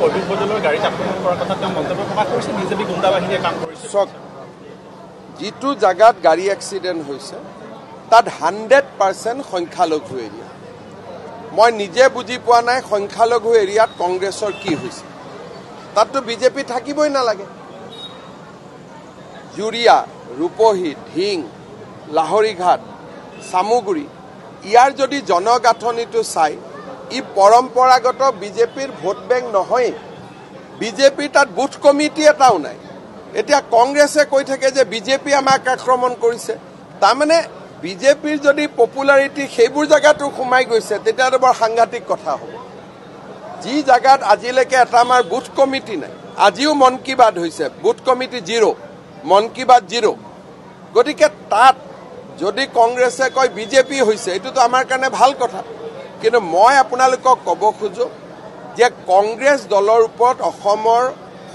পল্টন বদলৰ গাড়ীত আক্ৰমণ কৰাৰ কথা তেওঁ মন্তব্য প্ৰকাশ কৰিছে বিজেপি গুণ্ডা বাহিনীয়ে কাম কৰিছে চক যিটো জায়গাত গাড়ী এক্সিডেণ্ট হৈছে তাত 100% সংখ্যালঘু এৰিয়া মই নিজে বুজি পোৱা নাই সংখ্যালঘু এৰিয়াত কংগ্ৰেছৰ কি হৈছে তাততো বিজেপি থাকিবই নালাগে জুৰিয়া ৰূপহী ঢিং লাহৰীঘাট সামুগুৰি ইয়াৰ যদি জনগাঁথনিটো চাই ই পৰম্পৰাগত বিজেপিৰ ভোট বেংক নহয় বিজেপি তাত বুথ কমিটি এটাও নাই এতিয়া কংগ্ৰেছে কৈ থাকে যে বিজেপি আমাক আক্ৰমণ কৰিছে তাৰমানে বিজেপিৰ যদি পপুলাৰিটি সেইবোৰ জায়গাটো সোমাই গৈছে তেতিয়াতো বৰ সাংঘাতিক কথা হ'ব যি জায়গাত আজিলৈকে এটা আমাৰ বুথ কমিটি নাই আজিও মন কি বাত হৈছে বুথ কমিটি 0 মন কি বাত 0 গতিকে তাত যদি কংগ্ৰেছে কয় বিজেপি হৈছে এটোতো আমাৰ কাৰণে ভাল কথা কিন্তু মই আপোনালোকক ক'ব খোজো যে কংগ্ৰেছ দলৰ ওপৰত অসমৰ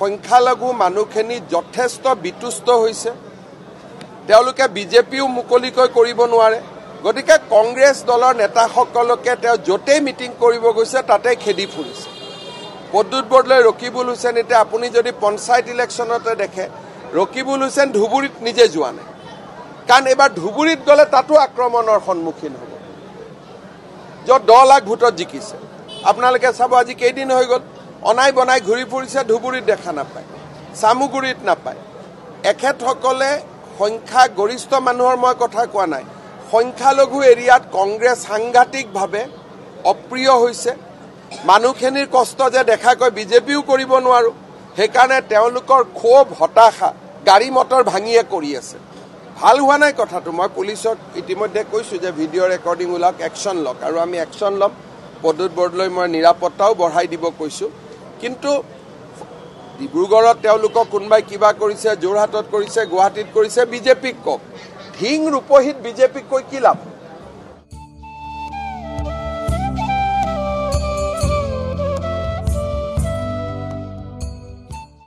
সংখ্যালঘু মানুহখিনি যথেষ্ট বিতুষ্ট হৈছে তেওঁলোকে বিজেপিও মুকলিকৈ কৰিব নোৱাৰে গতিকে কংগ্ৰেছ দলৰ নেতাসকলকে তেওঁ য'তেই মিটিং কৰিব গৈছে তাতে খেদি ফুৰিছে পদ্মুত বৰদলৈ ৰকিবুল হুছেইন এতিয়া আপুনি যদি পঞ্চায়ত ইলেকশ্যনতে দেখে ৰকিবুল হুছেইন ধুবুৰীত নিজে যোৱা নাই কাৰণ এবাৰ ধুবুৰীত গ'লে তাতো আক্ৰমণৰ সন্মুখীন হ'ব য'ত 10 লাখ ভোটত জিকিছে আপোনালোকে চাব আজি কেইদিন হৈ গ'ল অনাই বনাই ঘূৰি ফুৰিছে ধুবুৰীত দেখা নাপায় সামুগুৰিত নাপায় এখেতসকলে সংখ্যা গৰিষ্ঠ মানুহৰ মই কথা কোৱা নাই সংখ্যালঘু এৰিয়াত কংগ্ৰেছ সাংঘাতিকভাৱে অপ্ৰিয় হৈছে মানুহখিনিৰ কষ্ট যে দেখাকৈ বিজেপিও কৰিব নোৱাৰো সেইকাৰণে তেওঁলোকৰ ক্ষোভ হতাশা গাড়ী মটৰ ভাঙিয়ে কৰি আছে ভাল হোৱা নাই কথাটো মই পুলিচক ইতিমধ্যে কৈছো যে ভিডিঅ' ৰেকৰ্ডিং ওলাওক একশ্যন লওক আৰু আমি একশ্যন ল'ম পদ্মুত বৰদলৈ মই নিৰাপত্তাও বঢ়াই দিব কৈছো কিন্তু ডিব্ৰুগড়ত তেওঁলোকক কোনবাই কিবা কৰিছে যোৰহাটত কৰিছে গুৱাহাটীত কৰিছে বিজেপিক কওক ঢিং ৰূপহীত বিজেপিক কৈ কি লাভ